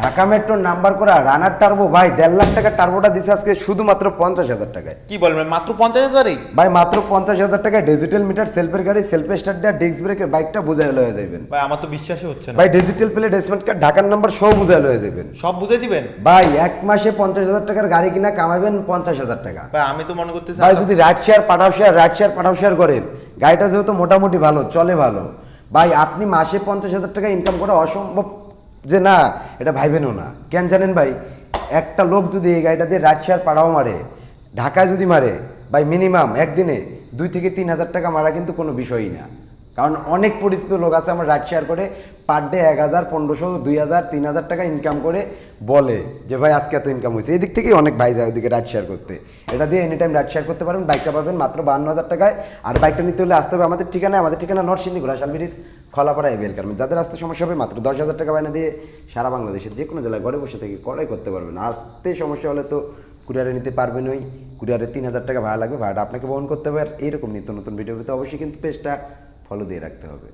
ঢাকা মেট্রোর নাম্বার করা রানার টার্বো ভাই 1.5 লাখ টাকা টার্বোটা দিছে আজকে শুধুমাত্র 50,000 টাকায়। কি বলবেন, মাত্র 50,000-এই? ভাই মাত্র 50,000 টাকায় ডিজিটাল মিটার, সেলফের গাড়ি, সেলফ স্টার্ট দেওয়া, ডিস্ক ব্রেকের বাইকটা বুঝাই লয়ে যাবেন ভাই আমার তো বিশ্বাসই হচ্ছে না। ভাই। ডিজিটাল প্লেট, স্মার্ট কার্ড, ঢাকার নাম্বার সব বুঝাই লয়ে যাবেন সব বুঝে দিবেন ভাই। এক মাসে 50,000 টাকার গাড়ি কিনা কামাবেন 50,000 টাকা। ভাই। আমি তো মনে করতেছি ভাই যদি রাইড শেয়ার পাঠাও শেয়ার, রাইড শেয়ার পাঠাও শেয়ার করেন, গাড়িটা যেহেতু মোটামুটি ভালো চলে ভালো ভাই, আপনি মাসে 50,000 টাকা ইনকাম করা অসম্ভব যে না, এটা ভাইবেনও না। কেন জানেন ভাই, একটা লোক যদি এই গাড়িটা দিয়ে রাইড শেয়ার পাঠাও মারে, ঢাকায় যদি মারে ভাই, মিনিমাম একদিনে 2 থেকে 3,000 টাকা মারা কিন্তু কোনো বিষয়ই না। কারণ অনেক পরিচিত লোক আছে আমার রাইড শেয়ার করে পার ডে 1,000, 1,500, 2,000, 3,000 টাকা ইনকাম করে বলে যে ভাই আজকে এত ইনকাম হয়েছে। এদিক থেকেই অনেক ভাই যায় ওদিকে রাইড শেয়ার করতে। এটা দিয়ে এনি টাইম রাইড শেয়ার করতে পারবেন। বাইকটা পাবেন মাত্র 52,000 টাকায়। আর বাইকটা নিতে হলে আসতে হবে আমাদের ঠিকানা নরসিংদী, ঘোড়াশাল ব্রিজ, খলাপাড়া, এবিএল কারণ যাদের আসতে সমস্যা হবে মাত্র 10,000 টাকা বায়না দিয়ে সারা বাংলাদেশের যে কোনো জেলায় ঘরে বসে থেকে ক্রয় করতে পারবেন। আসতে সমস্যা হলে তো কুরিয়ারে নিতে পারবেন। ওই কুরিয়ারে 3,000 টাকা ভাড়া লাগবে, ভাড়াটা আপনাকে বহন করতে হবে। আর এইরকম নিত্য নতুন ভিডিও পেতে অবশ্যই কিন্তু পেজটা ফলো দিয়ে রাখতে হবে।